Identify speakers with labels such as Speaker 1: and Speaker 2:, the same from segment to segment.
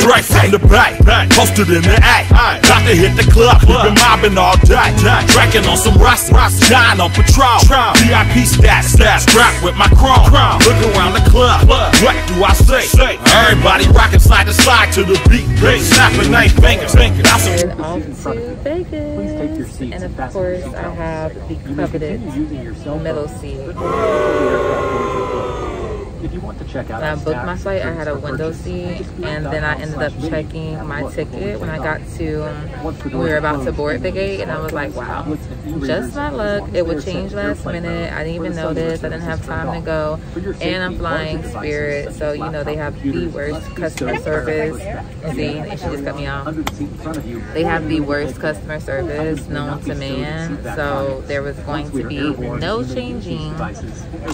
Speaker 1: Drais from the bay, posted in the A. Got to hit the club, been mobbing all day. Drinking on some rusty, dying on patrol. VIP stats, strapped with my chrome. Look around the club, what do I say? Everybody rocking side to side to the beat. Snapping their fingers.
Speaker 2: Headed off to Vegas, and of course I have the coveted middle seat. When I booked my flight, I had a window seat, and then I ended up checking my ticket when I got to, we were about to board the gate, and I was like, wow, just my luck, it would change last minute. I didn't even notice, I didn't have time to go, and I'm flying Spirit, so you know they have the worst customer service. See, and she just cut me off. They have the worst customer service known to man, so there was going to be no changing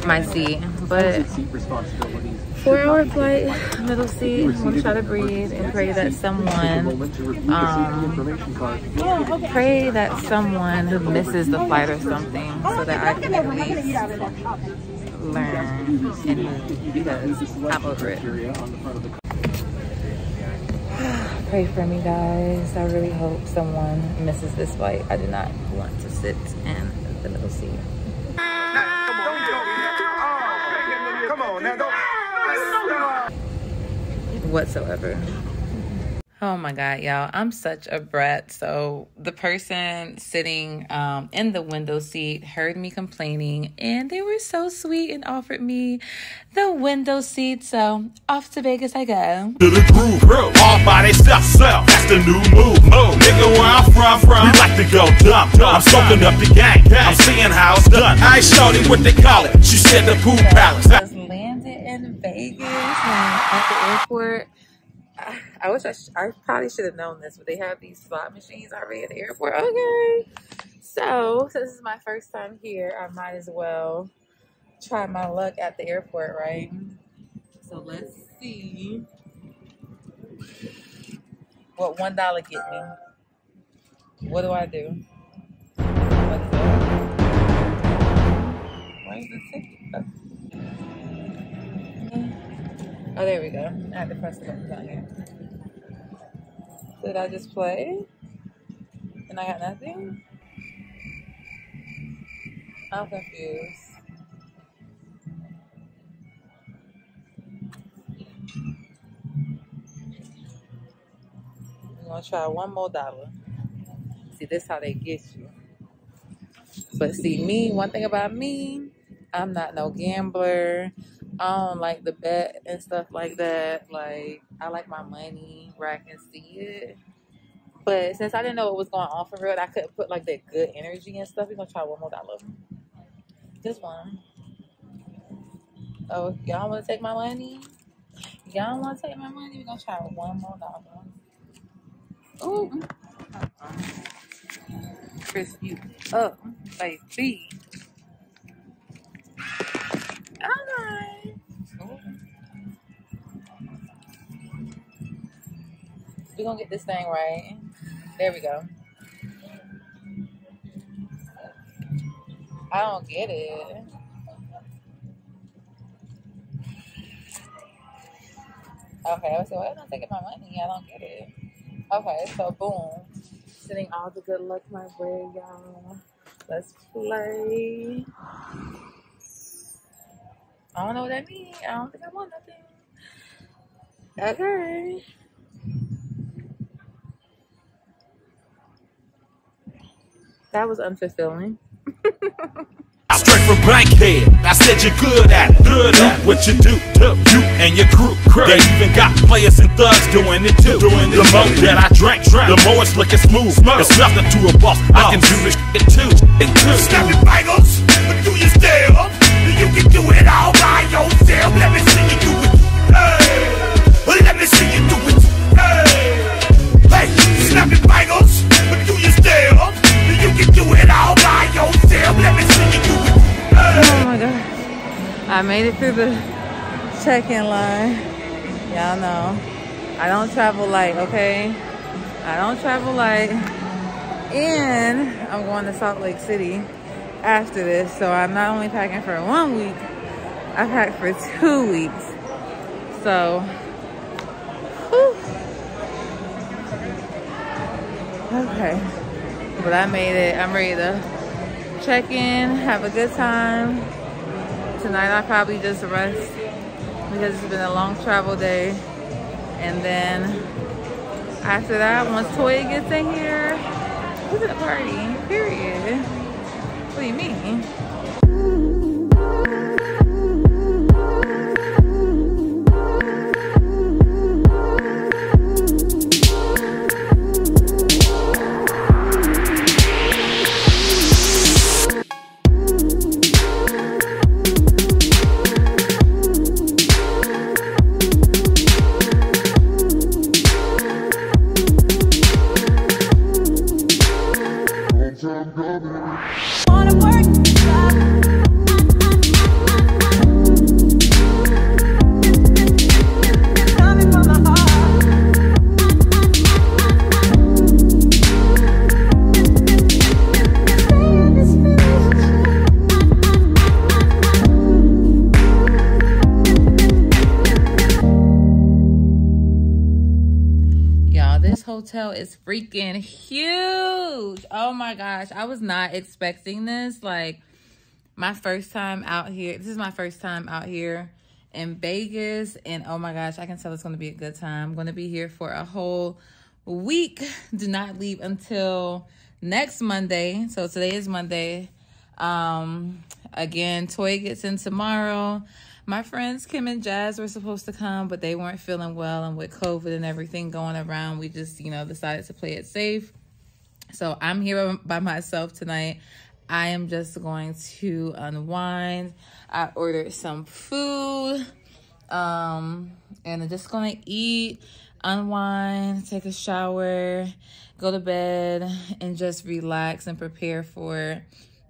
Speaker 2: my seat, but 4-hour flight, middle seat. I'm gonna try to breathe and pray that someone who misses the flight or something, so that I can at least learn and move, because I'm over it. Pray for me, guys. I really hope someone misses this flight. I do not want to sit in the middle seat. Whatsoever. Oh my god, y'all, I'm such a brat. So the person sitting in the window seat heard me complaining, and they were so sweet and offered me the window seat. So off to Vegas I go.
Speaker 1: To the groove, all by themselves, that's the new move. Nigga, where I'm from, we like to go dumb. I'm soaking up the gang, I'm seeing how it's done. I ain't shorty what they call it, she said the pool palace.
Speaker 2: Just landed in Vegas at the airport. I wish I probably should have known this, but they have these slot machines already at the airport. Okay, so since this is my first time here, I might as well try my luck at the airport, right? So let's see what $1 get me. What do I do? Where's the ticket? Oh, there we go. I had to press the button down here. Did I just play? And I got nothing? I'm confused. I'm gonna try one more $1. See, this is how they get you. But see, me, one thing about me, I'm not no gambler. I don't like the bet and stuff like that. Like, I like my money where I can see it. But since I didn't know what was going on for real, I couldn't put like that good energy and stuff. We're gonna try one more $1. Just one. Oh, y'all wanna take my money? Y'all wanna take my money? We're gonna try one more $1. Ooh. Chris, you up, baby. Alright. We're gonna get this thing right. There we go. I don't get it. Okay, so why am I taking my money? I don't get it. Okay, so boom. Sending all the good luck my way, y'all. Let's play. I don't know what that means. I don't think I want nothing. Okay. That was unfulfilling.
Speaker 1: Straight from Bankhead, I said you're good at it. Good at what you do. You and your crew. They even got players and thugs doing it too. The more that I drink, the more it's looking smooth. It's nothing to a boss. I can do this shit too. Snapping bagels, but do you still? You can do it all by yourself. Let me see you do it. Hey, let me see you do it. Hey, snapping bagels, but do you still? You can do it all by yourself. Let me see you do it.
Speaker 2: Oh my god. I made it through the check-in line. Y'all know. I don't travel light, okay? I don't travel light. And I'm going to Salt Lake City after this. So I'm not only packing for 1 week, I packed for 2 weeks. So, whew, Okay, but I made it. I'm ready to check in, have a good time. Tonight I'll probably just rest because it's been a long travel day. And then after that, once Toya gets in here, we're gonna party, period. What do you mean? Hotel is freaking huge. Oh my gosh, I was not expecting this. Like, my first time out here, this is my first time out here in Vegas, and oh my gosh, I can tell it's going to be a good time. I'm going to be here for a whole week. Do not leave until next Monday. So today is Monday. Again, Toy gets in tomorrow. My friends Kim and Jazz were supposed to come, but they weren't feeling well, and with COVID and everything going around, we just, you know, decided to play it safe. So I'm here by myself tonight. I am just going to unwind. I ordered some food, and I'm just gonna eat, unwind, take a shower, go to bed, and just relax and prepare for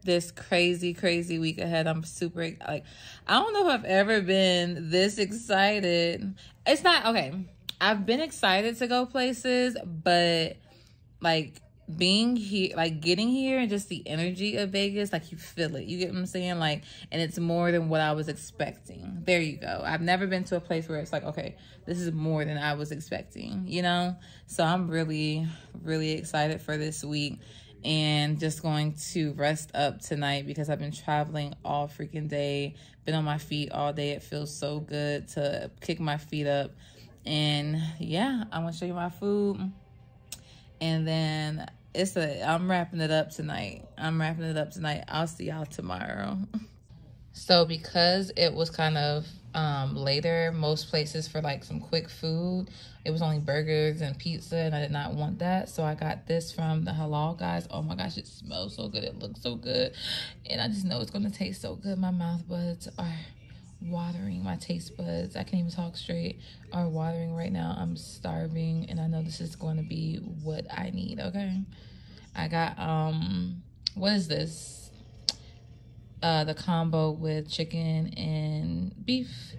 Speaker 2: this crazy week ahead. I'm super, like, I don't know if I've ever been this excited. It's not, okay, I've been excited to go places, but like being here, like getting here, and just the energy of Vegas, like you feel it, you get what I'm saying? Like, and it's more than what I was expecting. There you go. I've never been to a place where it's like, okay, this is more than I was expecting, you know? So I'm really excited for this week. And just going to rest up tonight because I've been traveling all freaking day, been on my feet all day. It feels so good to kick my feet up. And yeah, I'm gonna show you my food, and then I'm wrapping it up tonight. I'll see y'all tomorrow. So because it was kind of later, most places for like some quick food, it was only burgers and pizza, and I did not want that. So I got this from the Halal guys. Oh my gosh, it smells so good. It looks so good. And I just know it's going to taste so good. My mouth buds are watering. My taste buds, I can't even talk straight, are watering right now. I'm starving, and I know this is going to be what I need, okay? I got, what is this? The combo with chicken and beef.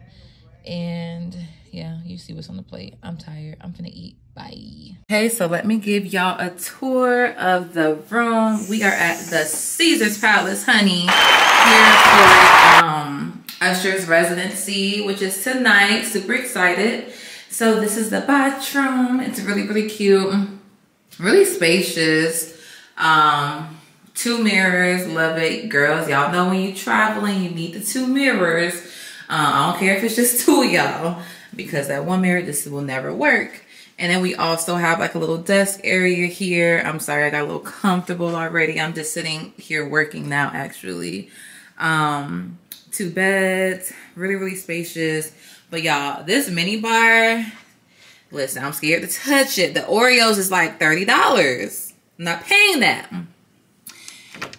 Speaker 2: And yeah, you see what's on the plate. I'm tired. I'm gonna eat. Bye. Okay, so let me give y'all a tour of the room. We are at the Caesar's Palace, honey, here for Usher's Residency, which is tonight. Super excited. So this is the bathroom. It's really cute, really spacious. 2 mirrors. Love it. Girls, y'all know when you're traveling, you need the 2 mirrors. I don't care if it's just 2 of y'all, because that 1 mirror just will never work. And then we also have like a little desk area here. I'm sorry, I got a little comfortable already. I'm just sitting here working now, actually. 2 beds, really spacious. But y'all, this mini bar, listen, I'm scared to touch it. The Oreos is like $30. I'm not paying that.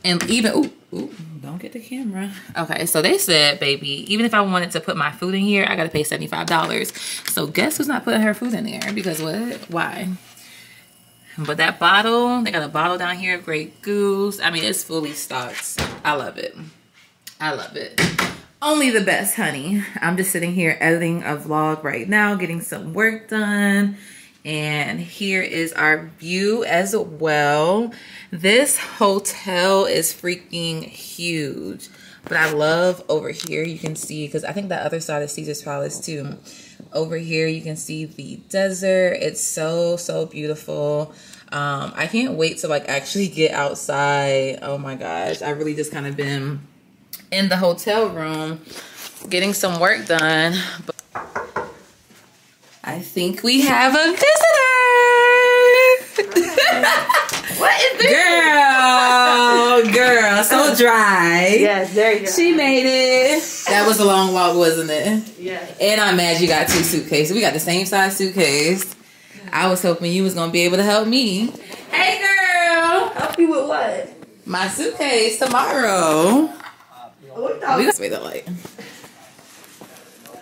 Speaker 2: And even, ooh, don't get the camera. Okay, so they said, baby, even if I wanted to put my food in here, I gotta pay $75. So guess who's not putting her food in there? Because what? Why? But that bottle, they got a bottle down here of Grey Goose. I mean, it's fully stocked. I love it. I love it. Only the best, honey. I'm just sitting here editing a vlog right now, getting some work done. And here is our view as well. This hotel is freaking huge. But I love over here, you can see, because I think that other side is Caesar's Palace too. Over here you can see the desert. It's so beautiful. I can't wait to like actually get outside. Oh my gosh, I really just kind of been in the hotel room getting some work done. But I think we have a visitor. What is this? Girl, so dry.
Speaker 3: Yes, there you go.
Speaker 2: She made it. That was a long walk, wasn't it?
Speaker 3: Yes.
Speaker 2: And I'm mad you got 2 suitcases. We got the same size suitcase. I was hoping you was gonna be able to help me. Hey, girl.
Speaker 3: Help you with what?
Speaker 2: My suitcase tomorrow.
Speaker 3: What
Speaker 2: We just made the light.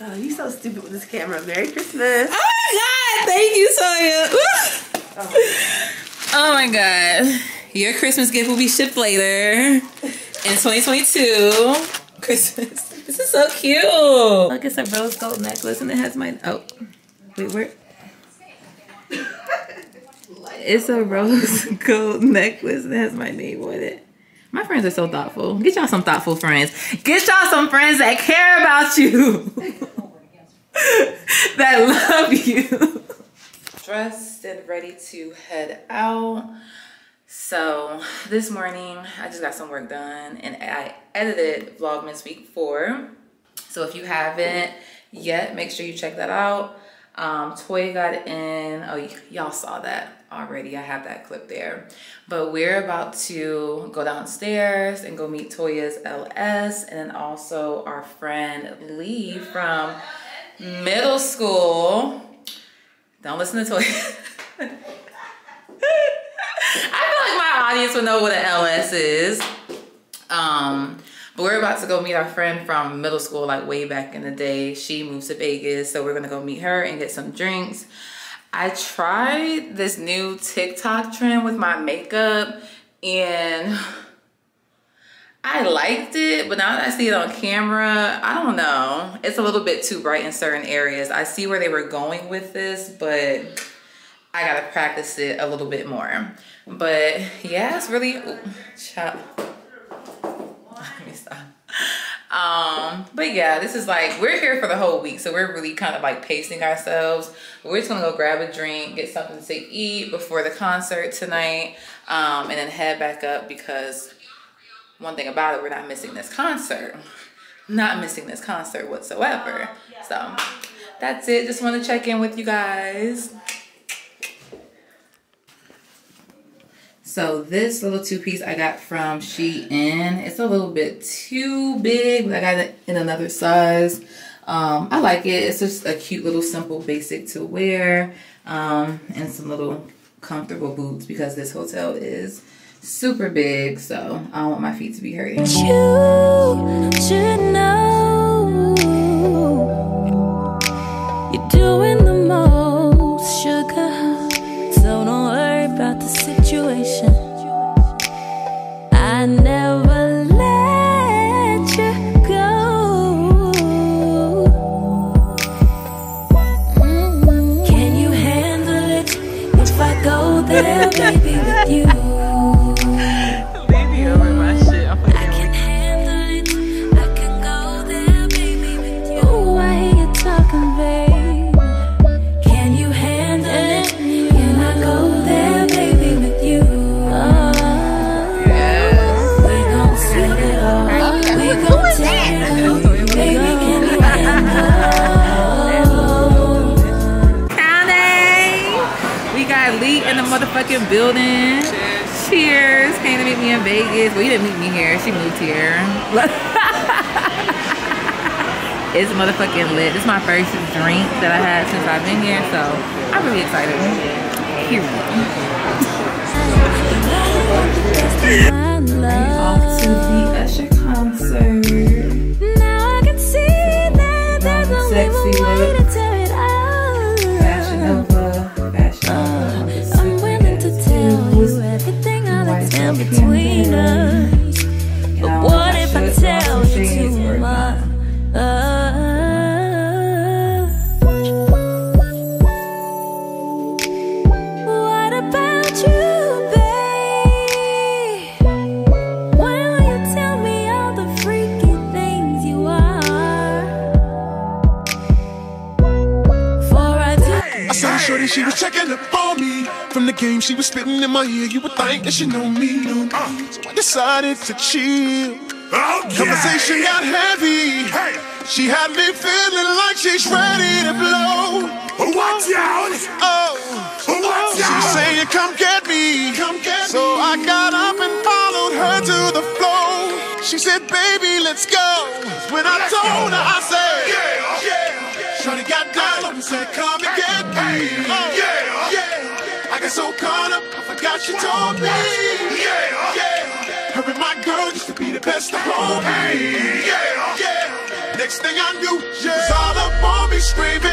Speaker 3: Oh, you so stupid with this camera. Merry Christmas.
Speaker 2: Oh my God! Thank you, Sonia. Oh my God. Your Christmas gift will be shipped later in 2022. Christmas. This is so cute. Look, it's a rose gold necklace and it has my... Oh, wait, where? It's a rose gold necklace and it has my name on it. My friends are so thoughtful. Get y'all some thoughtful friends. Get y'all some friends that care about you. That love you. Dressed and ready to head out. So this morning I just got some work done and I edited Vlogmas week 4. So if you haven't yet, make sure you check that out. Toya got in. Oh, y'all saw that already. I have that clip there. But we're about to go downstairs and go meet Toya's LS and then also our friend Lee from middle school. Don't listen to Toya. I feel like my audience would know what an LS is. But we're about to go meet our friend from middle school, like way back in the day. She moved to Vegas, so we're gonna go meet her and get some drinks. I tried this new TikTok trend with my makeup and I liked it, but now that I see it on camera, I don't know. It's a little bit too bright in certain areas. I see where they were going with this, but I gotta practice it a little bit more. But yeah, it's really, ooh, chop. Let me stop. But yeah, this is like, we're here for the whole week, so we're really kind of like pacing ourselves. We're just gonna go grab a drink, get something to eat before the concert tonight, and then head back up because one thing about it, we're not missing this concert. Not missing this concert whatsoever. So that's it. Just want to check in with you guys. So this little 2-piece I got from Shein. It's a little bit too big, but I got it in another size. I like it. It's just a cute little simple basic to wear, and some little comfortable boots because this hotel is super big, so I don't want my feet to be hurting.
Speaker 4: You should know you're doing the most, sugar. So don't worry about the situation. I never let you go. Can you handle it if I go there, baby, with you?
Speaker 2: Motherfucking building. Cheers. Came to meet me in Vegas. Well, you didn't meet me here. She moved here. It's motherfucking lit. This is my first drink that I had since I've been here, so I'm really excited. Off to the Usher concert.
Speaker 4: Now I can see that there's no
Speaker 2: sexy
Speaker 4: way
Speaker 2: look.
Speaker 4: to tear it out.
Speaker 2: Fashion Nova.
Speaker 4: Everything all that's in between us. But what if I tell you too much? What about you, babe? When will you tell me all the freaky things you are?
Speaker 5: So shorty, she was checking up on me. From the game she was spitting in my ear, you would think that she knew me. So I decided to chill. Conversation got heavy. She had me feeling like she's ready to blow. Watch out! She's saying, come get me. So I got up and followed her to the floor. She said, baby, let's go. When I told her, I said, shorty got down and said, come and get me. I got so caught up, I forgot she told me. Her and my girl used to be the best of homies. Next thing I knew, she was all up on me screaming.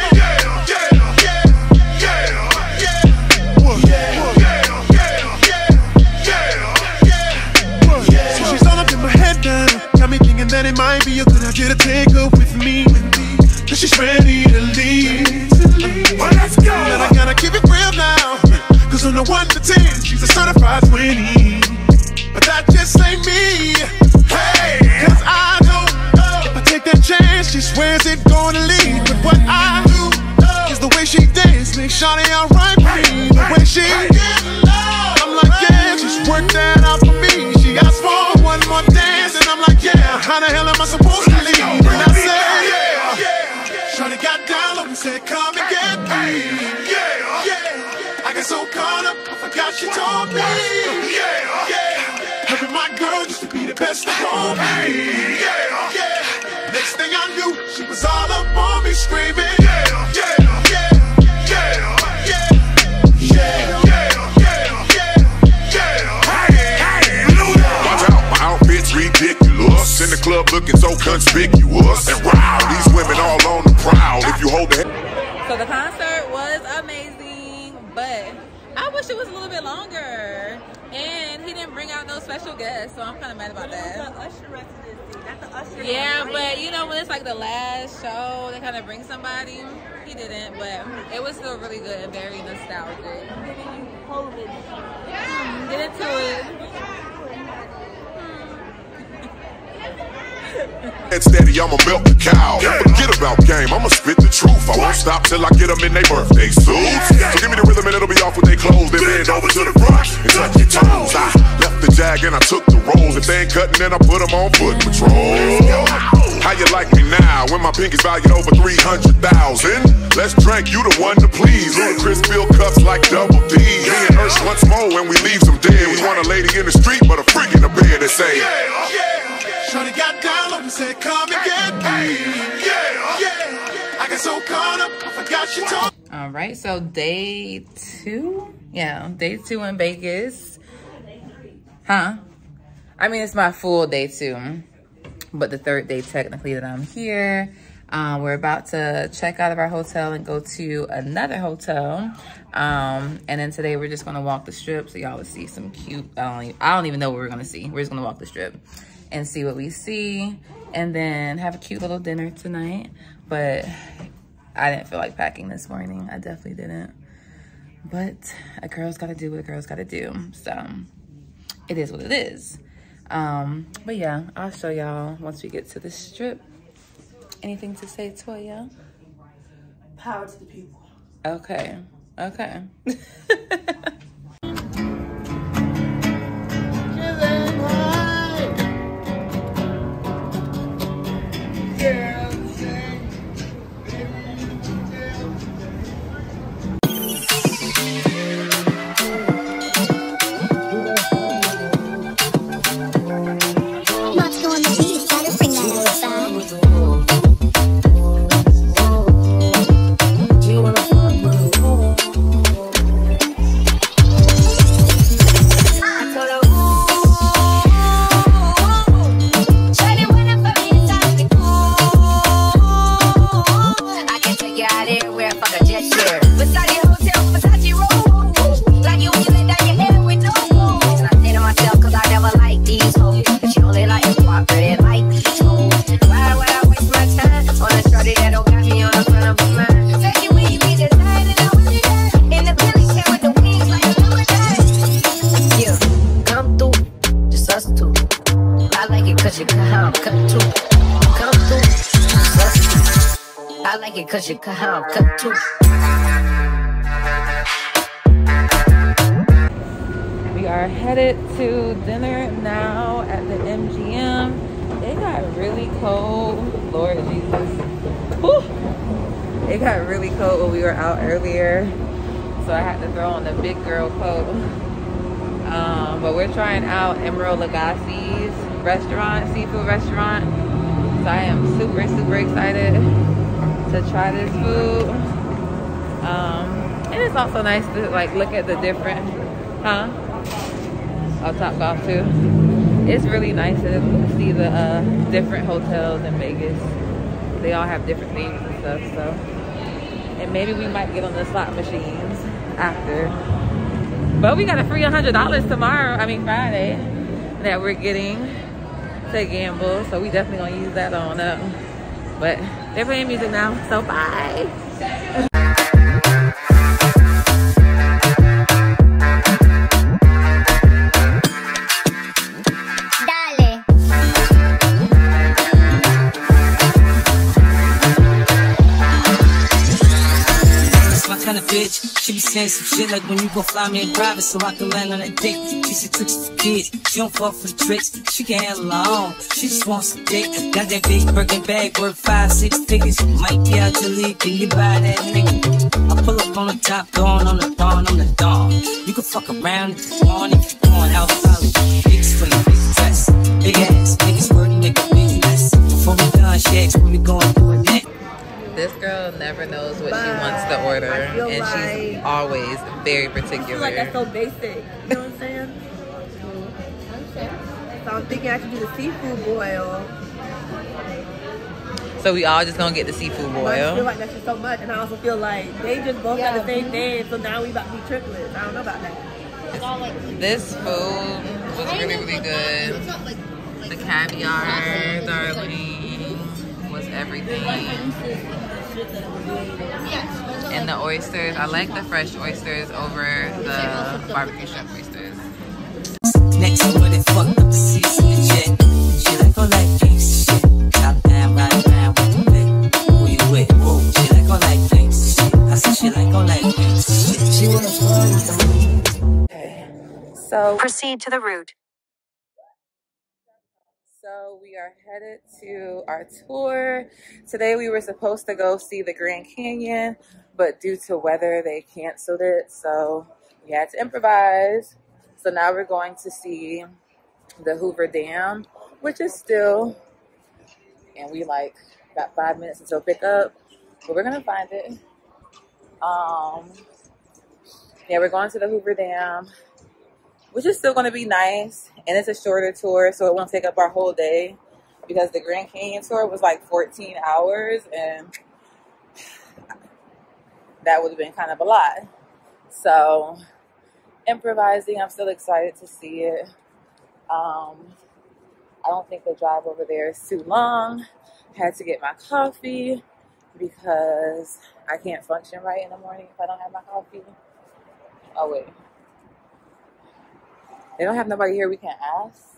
Speaker 5: So she's all up in my head now, got me thinking that it might be a good idea to take her with me. Cause she's ready to leave. Well, let's go. And I gotta keep it real now, cause on the 1 to 10, she's a certified 20. But that just ain't me. Hey, cause I know if I take that chance, she swears it's gonna lead. But what I do is the way she dance makes Shawty alright with me. The way she I'm like, yeah, just work that out for me. She asked for one more dance, and I'm like, yeah, how the hell am I supposed to leave? And I said, Shawty got down low and said, come and get me. I got so caught up, I forgot she told me. Her and my girl used to be the best of homies. Next thing I knew, she was all up on me screaming.
Speaker 6: Watch out, my outfit's ridiculous. In the club looking so conspicuous. And wow, these women all on the prowl. If you hold the head.
Speaker 2: So the concert was amazing, but I wish it was a little bit longer. And he didn't bring out no special guests, so I'm kind of mad about that.
Speaker 3: That's the Usher Residency. That's the Usher.
Speaker 2: Yeah, but you know when it's like the last show, they kind of bring somebody. He didn't, but it was still really good and very nostalgic. Get into it.
Speaker 6: Head steady, I'ma milk the cow. Forget about game, I'ma spit the truth. I won't stop till I get them in their birthday suits. So give me the rhythm and it'll be off with their clothes. Then bend over to the front and touch your toes. I left the jag and I took the rolls. If they ain't cutting, then I put them on foot patrol. How you like me now when my pinky's valued over 300,000? Let's drink, you the one to please. Ludacris fill cups like double D. Me and Ursh once more when we leave them dead. We want a lady in the street, but a freak in the bed that say,
Speaker 5: Shawty got down low and said, come and get me. I got so caught up, I forgot she told me.
Speaker 2: All right, so day 2? Yeah, day 2 in Vegas. Huh? I mean, it's my full day 2, but the 3rd day technically that I'm here. We're about to check out of our hotel and go to another hotel. And then today we're just gonna walk the strip so y'all will see some cute, I don't even know what we're gonna see. We're just gonna walk the strip and see what we see, and then have a cute little dinner tonight. But I didn't feel like packing this morning. I definitely didn't. But a girl's gotta do what a girl's gotta do. So it is what it is. But yeah, I'll show y'all once we get to the strip. Anything to say, Toya?
Speaker 3: Power to the people.
Speaker 2: Okay, okay.
Speaker 4: Cause you can have cut too.
Speaker 2: are headed to dinner now at the MGM. It got really cold. Lord Jesus. Whew. It got really cold when we were out earlier, so I had to throw on the big girl coat. But we're trying out Emerald Lagasse's restaurant, seafood restaurant. So I am super, super excited to try this food. And it's also nice to like look at the different, I'll top off too. It's really nice to see the different hotels in Vegas. They all have different themes and stuff, so. And maybe we might get on the slot machines after. But we got a free $100 tomorrow, Friday, that we're getting to gamble. So we definitely gonna use that on up. But they're playing music now, so bye.
Speaker 7: Bitch, she be saying some shit like when you gon' fly me in private so I can land on that dick. She said tricks for kids, she don't fall for the tricks. She can handle her own, she just wants a dick. Got that big Birkin bag worth 5-6 figures. Might be out your league, can you buy that nigga? I pull up on the top, throwing on the dawn, I'm the dawn. You can fuck around if you want, if you want. Out college, big swing, big dress, big ass, niggas working, make a big mess. Before we done, she asked when we going through it next.
Speaker 2: This girl never knows what she wants to order, and she's always very particular. I feel
Speaker 3: like that's so basic. You know what I'm saying? So I'm thinking I should do the seafood boil.
Speaker 2: So we all just gonna get the seafood boil?
Speaker 3: I feel like that's just so much, and I also feel like they just both got the same thing, so now we about to be triplets. I don't know about that.
Speaker 2: This food was really, really good. The caviar, darling, was everything. And the oysters, I like the fresh oysters over the barbecue shrimp oysters.
Speaker 7: Next time they fuck up the seats in the jet. She like all that gangsta shit. Top down, right around with the leg. Who you with? Whoa. She like all that gangsta shit. I said she like all that gangsta shit. She wanna fly.
Speaker 2: Okay, so
Speaker 8: proceed to the route.
Speaker 2: So we are headed to our tour. Today we were supposed to go see the Grand Canyon, but due to weather, they canceled it. So we had to improvise. So now we're going to see the Hoover Dam, which is still, and we like got 5 minutes until pickup, but we're gonna find it. Yeah, we're going to the Hoover Dam, which is still going to be nice, and it's a shorter tour, so it won't take up our whole day, because the Grand Canyon tour was like 14 hours, and that would have been kind of a lot. So, improvising, I'm still excited to see it. I don't think the drive over there is too long. Had to get my coffee, because I can't function right in the morning if I don't have my coffee. Oh, wait. They don't have nobody here we can ask.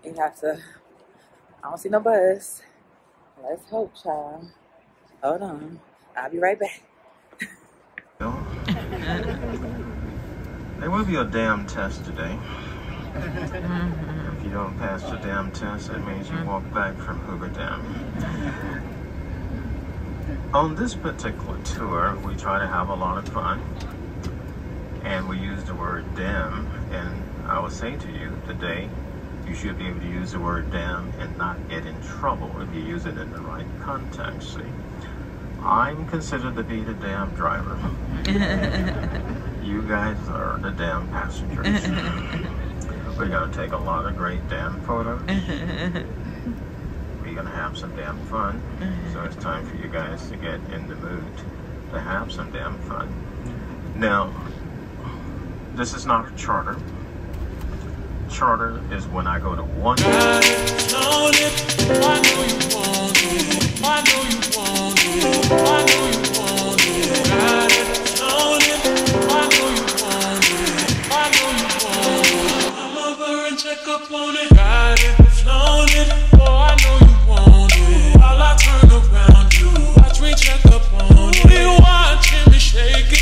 Speaker 2: You have to, I don't see no bus. Let's hope, child. Hold on. I'll be right back.
Speaker 9: There will be a dam test today. If you don't pass the dam test, it means you walk back from Hoover Dam. On this particular tour, we try to have a lot of fun, and we use the word dam, and I will say to you today, you should be able to use the word dam and not get in trouble if you use it in the right context. See, I'm considered to be the damn driver. You guys are the damn passengers. We're gonna take a lot of great damn photos. We're gonna have some damn fun. So it's time for you guys to get in the mood to have some damn fun. Now, this is not a charter. Charter is when I go to one. I know you want it. I know you want it. I know you want it. Got it. Know it. I know you want it. I know you want it. I'm over and check up on it. Got it. Flown it. Oh, I know you want it. While I turn around you, watch me check up on it. You watching me shake it.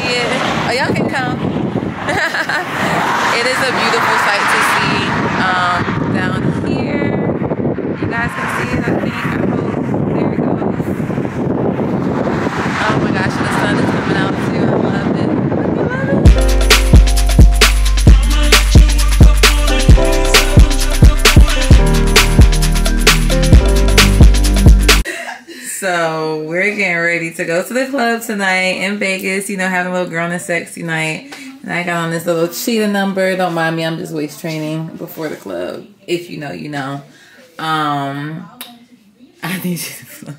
Speaker 2: it. Oh, y'all can come. It is a beautiful sight to see down here. You guys can see it, I think. I hope. There it goes. Oh my gosh, the sun is coming out too. I love it. So we're getting ready to go to the club tonight in Vegas, you know, having a little girl and sexy night. And I got on this little cheetah number. Don't mind me, I'm just waist training before the club. If you know, you know. I need you to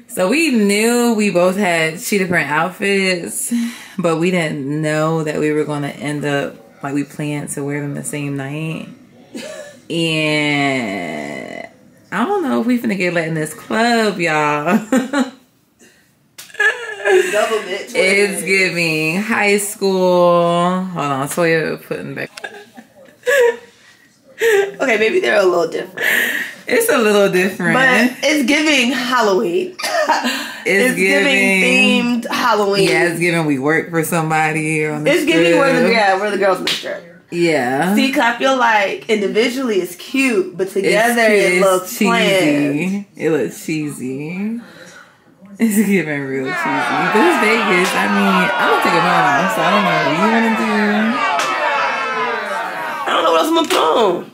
Speaker 2: So we knew we both had cheetah print outfits, but we didn't know that we were going to end up, like, we planned to wear them the same night. And I don't know if we finna get let in this club, y'all. It's giving high school. Hold on, Toya putting back.
Speaker 3: Okay, maybe they're a little different.
Speaker 2: It's a little different.
Speaker 3: But it's giving Halloween. It's giving themed Halloween.
Speaker 2: Yeah, it's giving we work for somebody. On the
Speaker 3: it's
Speaker 2: strip.
Speaker 3: giving we're the girls in the strip.
Speaker 2: Yeah.
Speaker 3: See, cause I feel like individually it's cute, but together it looks
Speaker 2: cheesy.
Speaker 3: planned.
Speaker 2: It looks cheesy. It's giving real cheesy. But it's Vegas. I mean, I don't take a mom, so I don't know what you want to do.
Speaker 3: I don't know what else I'm gonna put on.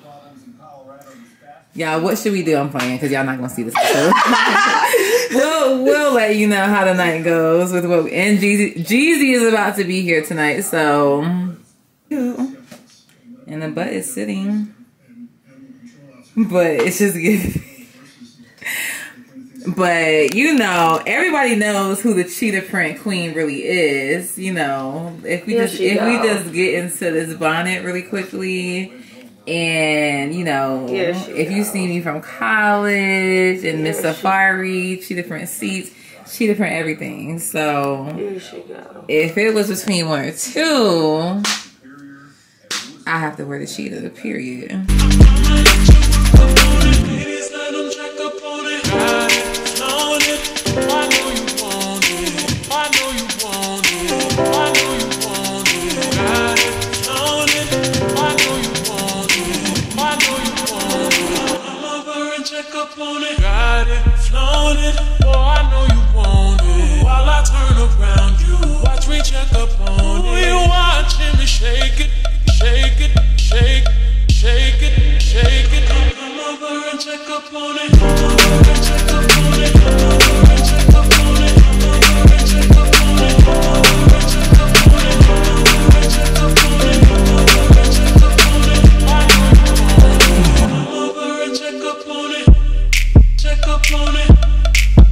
Speaker 2: Y'all, what should we do? I'm playing because y'all not gonna see this. We'll let you know how the night goes with what. And Jeezy is about to be here tonight, so. And the butt is sitting, but it's just giving. But you know, everybody knows who the cheetah print queen really is. You know, if we just get into this bonnet really quickly, and you know, if you see me from college and Miss Safari, cheetah print seats, cheetah print everything. So if it was between one or two, I have to wear the cheetah, period.
Speaker 5: Got it, flown it, boy, I know you want it. While I turn around, you watch me check up on it. You watching me shake it, shake it, shake, shake it, shake it. Come over and check up on it. Come over and check up on it. Come over and check up on it. Come over and check up on it. Come over and check up on it. Come over and check up on it. Come over and check up on it. I know you want it. Come over and check up on it. Check up on it,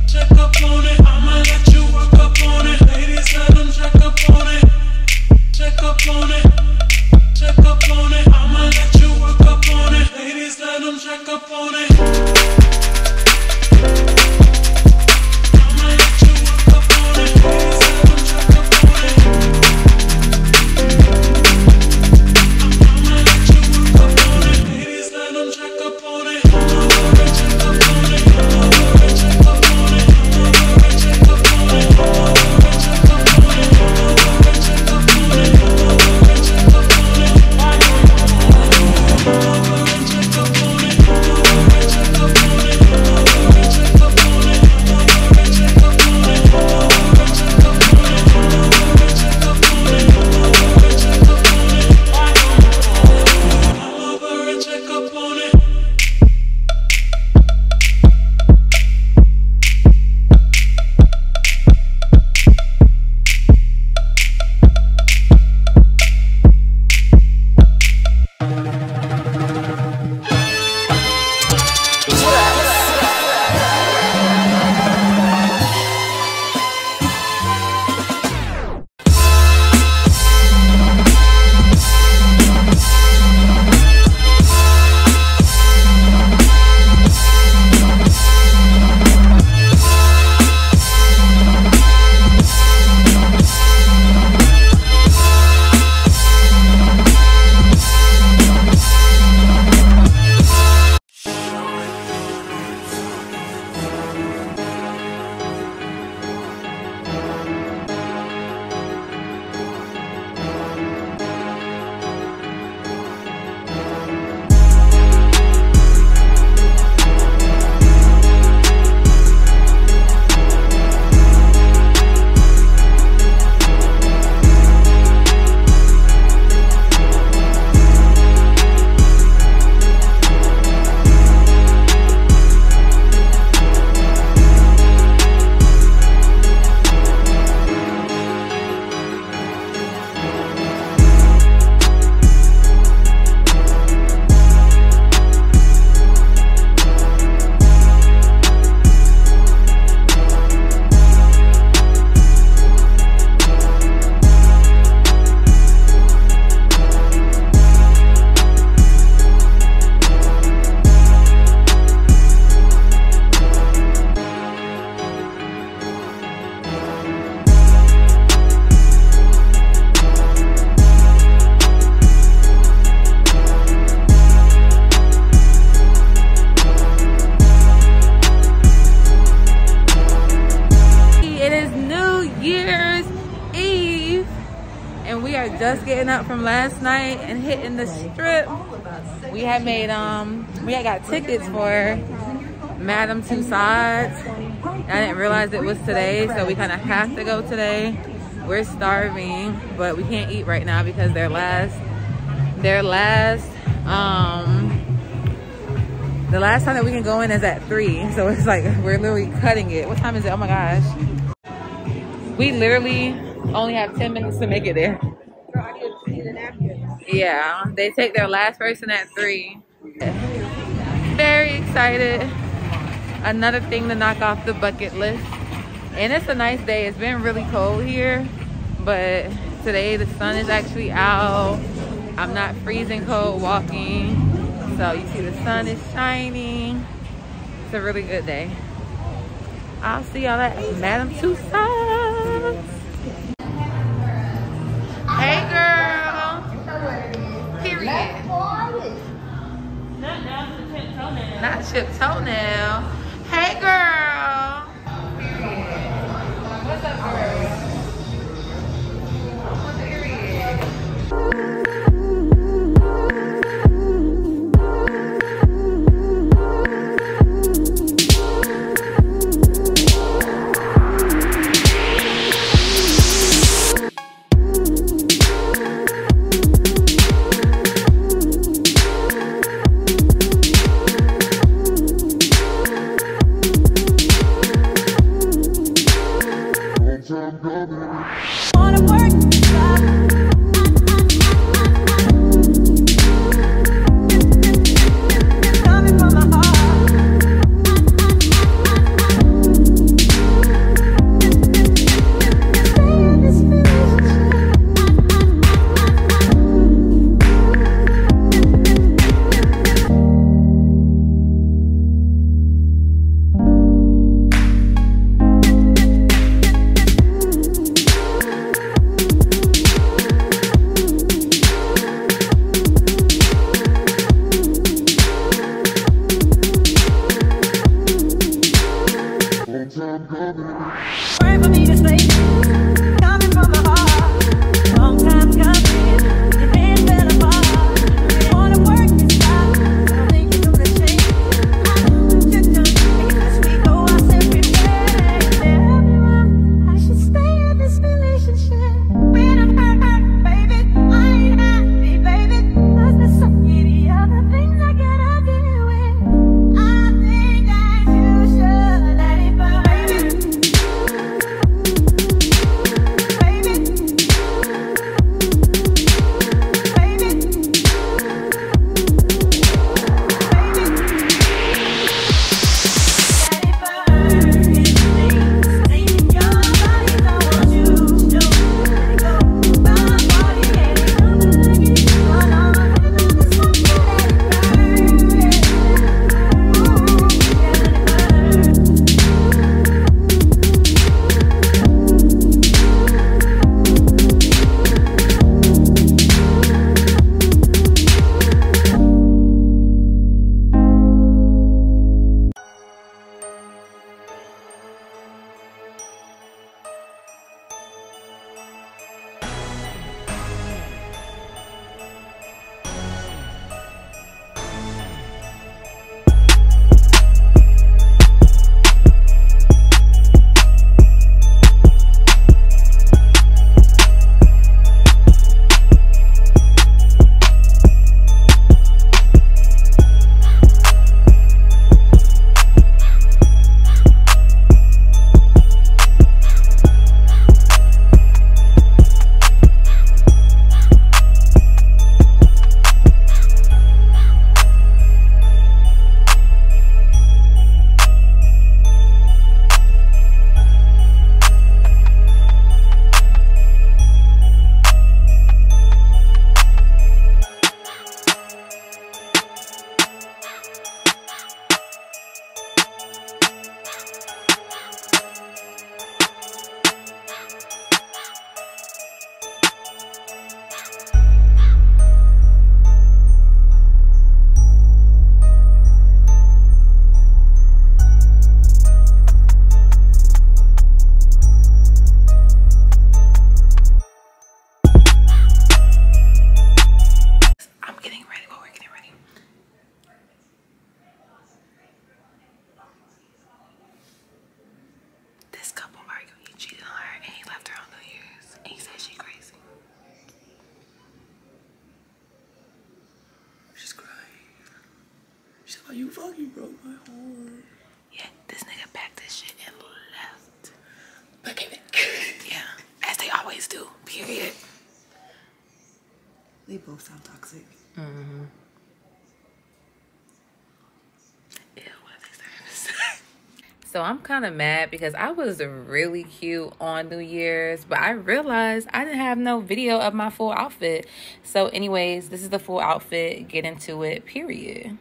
Speaker 5: check up on it. I'ma let you work up on it. Ladies, let them check up on it. Check up on it, check up on it. I'ma let you work up on it. Ladies, let them check up on it. I'ma let you work up on it. Ladies, let them check up on it. I'ma let you work up on it. Ladies, let them check up on it. I'ma check up on it. Check up on it.
Speaker 2: Just getting up from last night and hitting the strip. We had made we had got tickets for Madame Tussauds. I didn't realize it was today, so we kind of have to go today. We're starving, but we can't eat right now because the last time that we can go in is at 3. So it's like we're literally cutting it. What time is it? Oh my gosh. We literally only have 10 minutes to make it there. Yeah, they take their last person at 3. Very excited. Another thing to knock off the bucket list. And it's a nice day. It's been really cold here, but today the sun is actually out. I'm not freezing cold walking. So you see the sun is shining. It's a really good day. I'll see y'all at Madame Tussauds. Hey girl. Period. Not chip toenail. Hey girl. What's up, girl?
Speaker 3: doggy broke my horn.
Speaker 2: Yeah, this nigga packed this shit and left.
Speaker 3: Look at it.
Speaker 2: Yeah, as they always do, period.
Speaker 3: They both sound toxic.
Speaker 2: Mm-hmm. Ew, what are they saying? So I'm kind of mad because I was really cute on New Year's, but I realized I didn't have no video of my full outfit. So anyways, this is the full outfit. Get into it, period.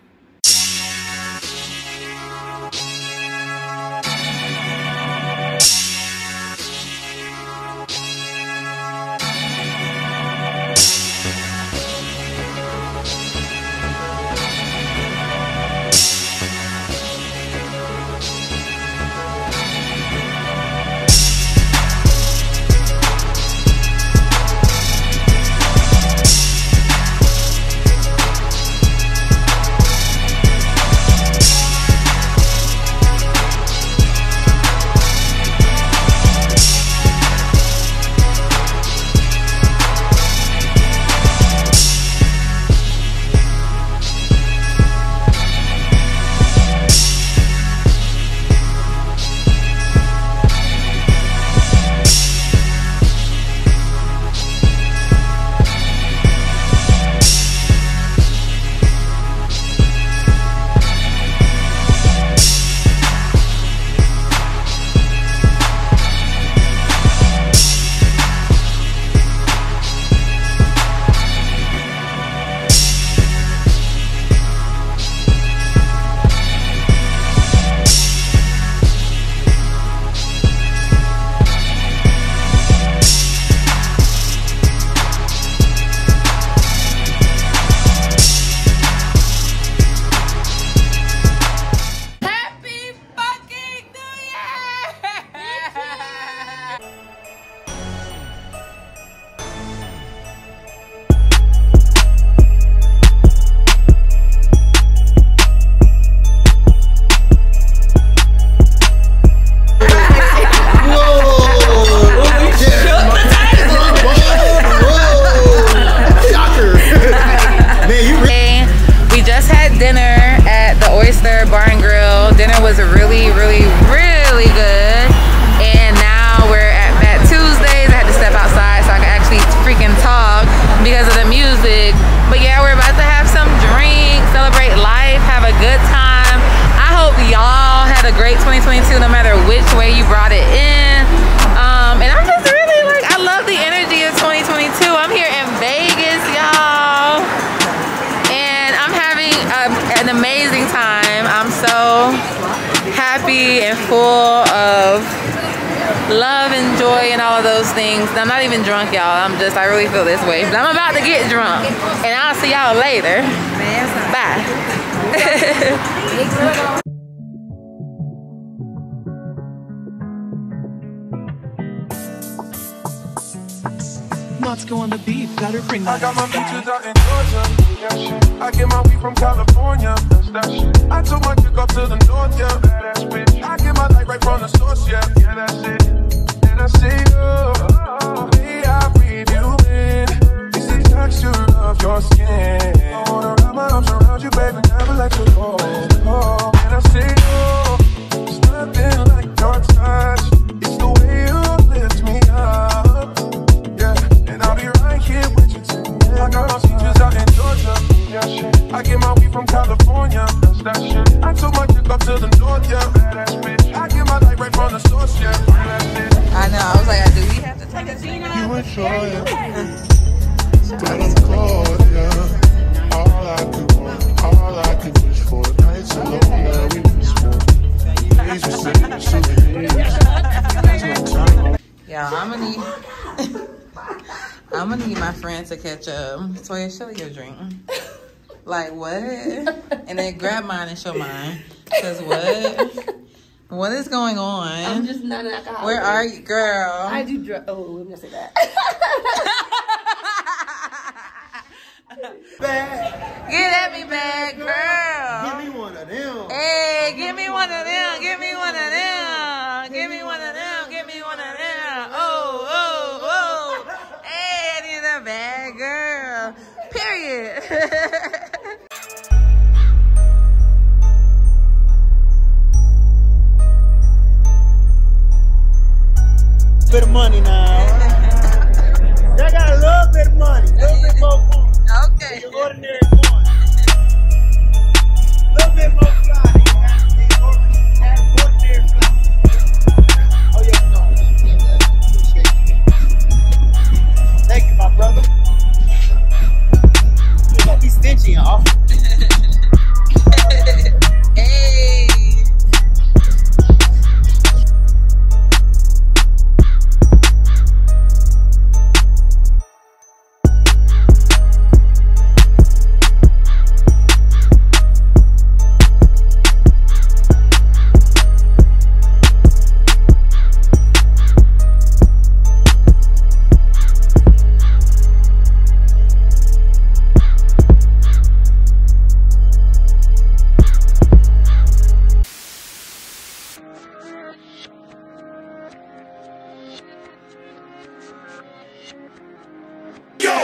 Speaker 2: And full of love and joy and all of those things. I'm not even drunk, y'all. I really feel this way. But I'm about to get drunk. And I'll see y'all later. Bye.
Speaker 5: Moscow on the beat, gotta bring that. I got my bitches out in Georgia. Yeah, shit. I get my weed from California. That's that shit. I took my chick up to the north, yeah. Badass bitch. I get my light right from the source, yeah. Yeah, that's it. And I say, oh, the way I breathe you in is the texture of your skin. I wanna wrap my arms around you, baby, never let you go. Oh, and I say, oh, it's nothing like your touch. It's the way you lift me up. And I'll be right here with you too. I got my teachers out in Georgia. Yeah, shit. I get my weed from California. That's that shit. I took my chick up to the north, yeah. Badass bitch. I get my light right from the source, yeah.
Speaker 2: I know. I was like, do we have to take a scene out?
Speaker 5: You enjoy it. But I'm cold, yeah. All I could wish for. Nights alone that we miss for. Days we say souvenirs.
Speaker 2: Yeah, I'm gonna need my friend to catch up. Toya, show your drink. Like what? And then grab mine and show mine. Cause what? What is going on?
Speaker 3: I'm just not an alcoholic.
Speaker 2: Where are you, girl?
Speaker 3: I do drugs. Oh, I'm gonna say that.
Speaker 2: Get at me back, girl.
Speaker 5: Give me one of them.
Speaker 2: Hey, give me one of them. Give me one of them. Give me one of them. Give me one of them. Oh, oh, oh. Hey, I need a bad girl. Period.
Speaker 8: money now. They got a little bit of money, a little bit more fun.
Speaker 2: Okay.
Speaker 8: The ordinary fun. A little bit more fly. Have ordinary fly. Oh yeah, no. Thank you, my brother. You don't be stingy and awful.
Speaker 2: Hey.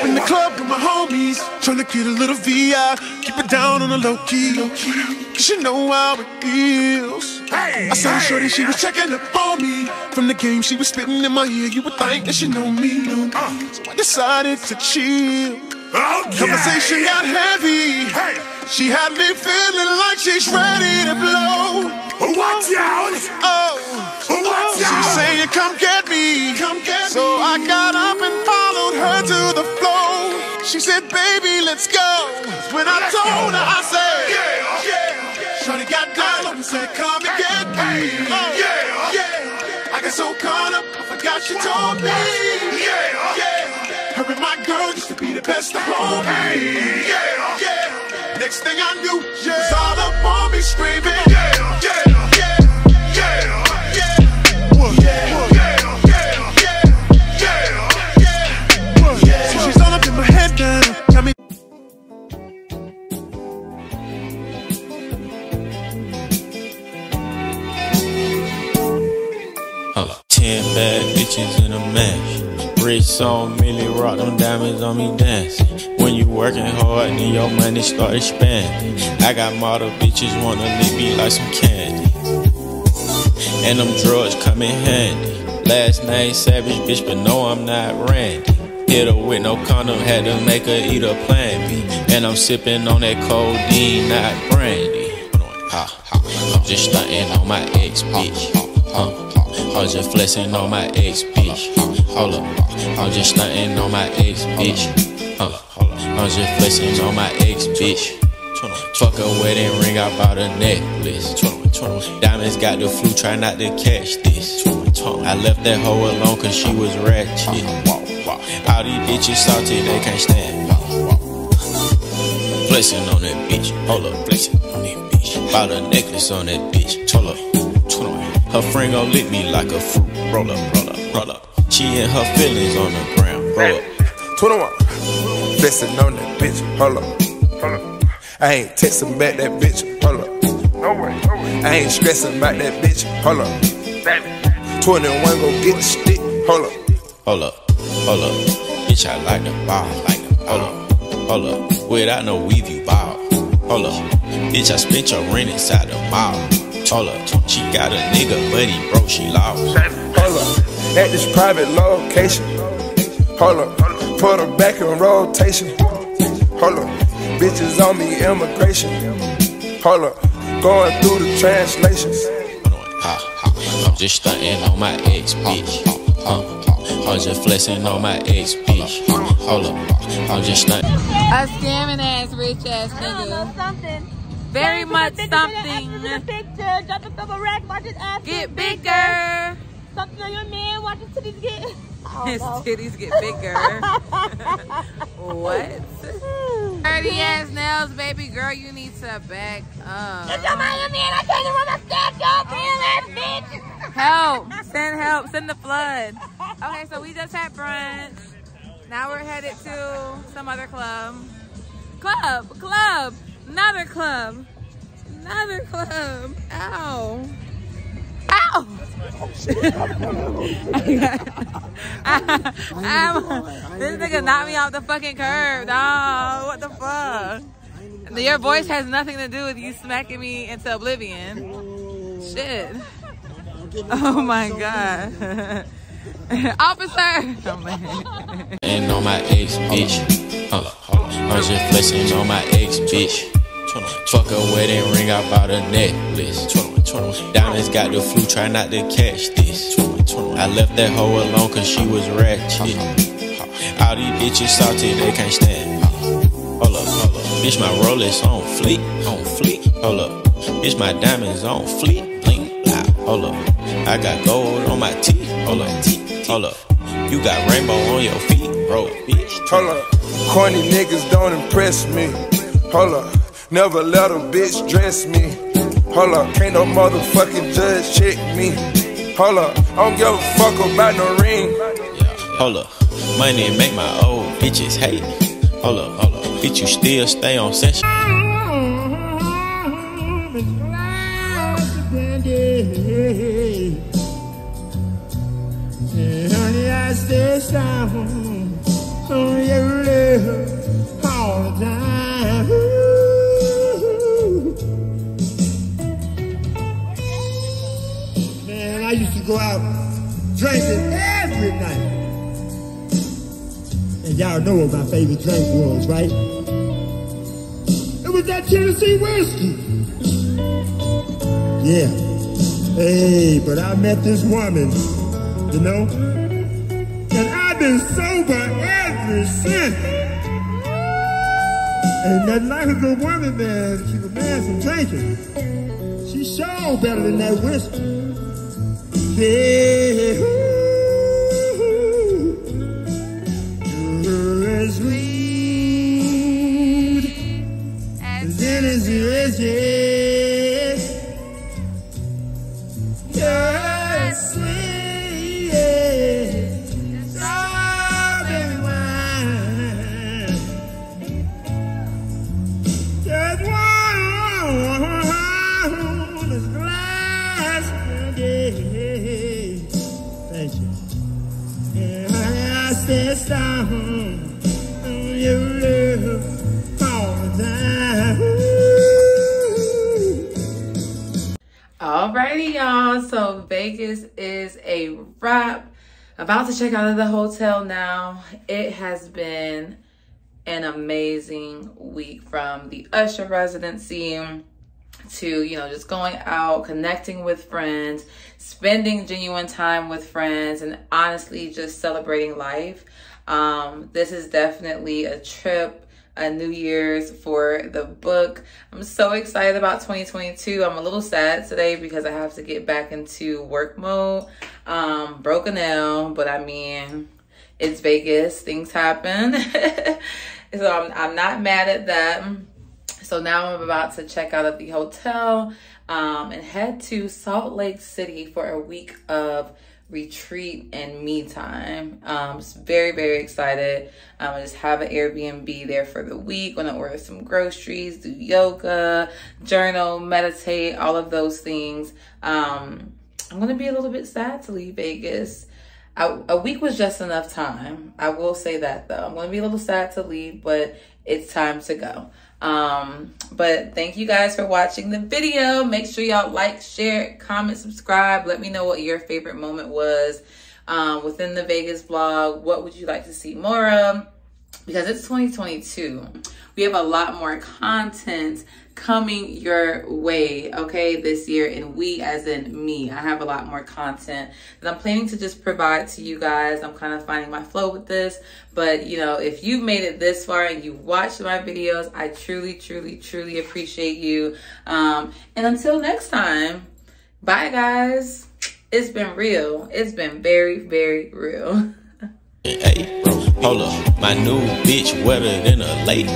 Speaker 5: In the club with my homies, trying to get a little VI, keep it down on the low key, cause you know how it feels. I saw shorty, she was checking up on me. From the game she was spitting in my ear, you would think that she know me. So I decided to chill. Conversation got heavy. She had me feeling like she's ready to blow. Watch out! She was saying, come get me. So I got up and followed her to the floor. She said, baby, let's go. When I told her, I said, yeah. Shorty got down and said, come and get me. I got so caught up, I forgot she told me. Her and my girl used to be the best of homies. Next thing I knew, she was all up on me screaming. So she's all up in my head now. Tell me.
Speaker 10: Hold 10 bad bitches in a mash. Rich on Millie, rock them diamonds on me dancing. When you working hard, then your money start expanding. I got model bitches wanna lick me like some candy. And them drugs come in handy. Last name Savage, bitch, but no, I'm not Randy. Hit her with no condom, had to make her eat a Plan B. And I'm sipping on that codeine, not brandy. I'm just stunting on my ex, bitch. I'm just flexing on my ex, bitch. Hold up, I'm just stunting on my ex, bitch. I'm just flexing on my ex, bitch. Fuck a wedding ring, I bought a necklace. Diamonds got the flu, try not to catch this. I left that hoe alone cause she was ratchet. All these bitches salty, they can't stand me. Flexing on that bitch, hold up, flexing on that bitch. Bought a necklace on that bitch, hold up. Her friend gon' lick me like a fruit. Roll up, roll up, roll up. She and her feelings on the ground. Roll up.
Speaker 11: 21. Flexing on that bitch. Hold up. Hold up. I ain't texting back that bitch. Hold up. No way. No way. I ain't stressing about that bitch. Hold up. 21 go get the stick. Hold up.
Speaker 10: Hold up. Hold up. Bitch, I like the ball. Hold up. Hold up. Without no weave, you ball. Hold up. Bitch, I spent your rent inside the mall. Hold up, she got a nigga, but he broke, she lost.
Speaker 11: Hold up, at this private location. Hold up, put her back in rotation. Hold up, bitches on me, immigration. Hold up, going through the translations.
Speaker 10: I'm just stunting on my ex, bitch. I'm just flexing on my ex, bitch. Hold up, I'm just stunting.
Speaker 2: A scamming ass, rich ass nigga. Very much something.
Speaker 3: Jump up a rack, watch his ass
Speaker 2: get bigger.
Speaker 3: Something on your man, watch his titties get.
Speaker 2: His titties get bigger. What? Dirty ass nails, baby girl. You need to back up.
Speaker 3: It's on my man. I can't run a statue, ass bitch.
Speaker 2: Help! Send help! Send the flood. Okay, so we just had brunch. Now we're headed to some other club. Club. Another club. Ow. This nigga knocked me off the fucking curb, dog. What the fuck? Your voice has nothing to do with you smacking me into oblivion. Shit. Oh my god. Officer!
Speaker 10: And on my ex, bitch. I'm just flexing on my ex, bitch. Fuck a wedding ring, I bought a necklace. Diamonds got the flu, try not to catch this. I left that hoe alone cause she was ratchet. All these bitches salty, they can't stand me. Hold up, bitch, my Rolex on fleek, hold up, bitch, my diamonds on fleek, blink, hold up, I got gold on my teeth, hold up, you got rainbow on your feet, bro, bitch.
Speaker 11: Hold up, corny niggas don't impress me. Hold up, never let a bitch dress me. Hold up, can't no motherfucking judge check me. Hold up, I don't give a fuck about no ring.
Speaker 10: Hold up, money make my old bitches hate. Hold up, bitch, you still stay on session.
Speaker 5: Honey, I stay strong on your love all the time. Man, I used to go out drinking every night. And y'all know what my favorite drink was, right? It was that Tennessee whiskey. Yeah. Hey, but I met this woman, you know? And I've been sober ever since. Ain't nothing like a good woman, man. Keep a man from drinking. She sure better than that whiskey. Hey, you're as sweet as Tennessee whiskey.
Speaker 2: Alrighty, y'all, so Vegas is a wrap. About to check out of the hotel now. It has been an amazing week, from the Usher Residency to, you know, just going out, connecting with friends, spending genuine time with friends, and honestly just celebrating life. This is definitely a trip, a New Year's for the book. I'm so excited about 2022. I'm a little sad today because I have to get back into work mode. Broken down, but I mean, it's Vegas, things happen. So I'm not mad at that. So now I'm about to check out of the hotel and head to Salt Lake City for a week of retreat and me time. Just very, very excited. I just have an Airbnb there for the week. Gonna order some groceries, do yoga, journal, meditate, all of those things. I'm gonna be a little bit sad to leave Vegas. A week was just enough time. I will say that though. I'm gonna be a little sad to leave, but it's time to go. But thank you guys for watching the video. Make sure y'all like, share, comment, subscribe. Let me know what your favorite moment was within the Vegas vlog. What would you like to see more of? Because it's 2022. We have a lot more content coming your way, okay, this year. And we, as in me, I have a lot more content that I'm planning to just provide to you guys. I'm kind of finding my flow with this. But, you know, if you've made it this far and you watched my videos, I truly, truly, truly appreciate you. And until next time, bye, guys. It's been real. It's been very, very real.
Speaker 10: Hey, bro, hold up. My new bitch wetter than a lady.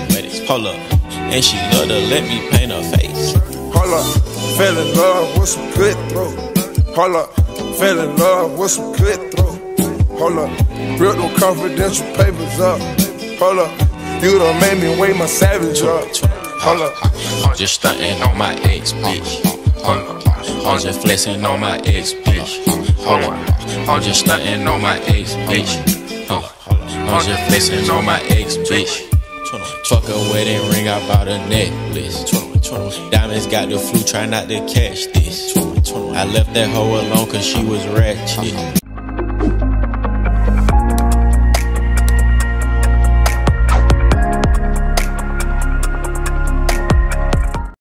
Speaker 10: Hold up. And she love to let me paint her face.
Speaker 11: Hold up. Fell in love with some good throw. Hold up. Fell in love with some good throw. Hold up. Real no confidential papers up. Hold up. You done made me weigh my savage up. Hold up.
Speaker 10: I'm just stunting on my ex, bitch. I'm just flexing on my ex, bitch. Hold up. I'm just stunting on my ex, bitch. I'm just flexing on my ex, bitch. Fuck a wedding ring, I bought a necklace. Diamonds got the flu, try not to catch this. I left that hoe alone cause she was ratchet.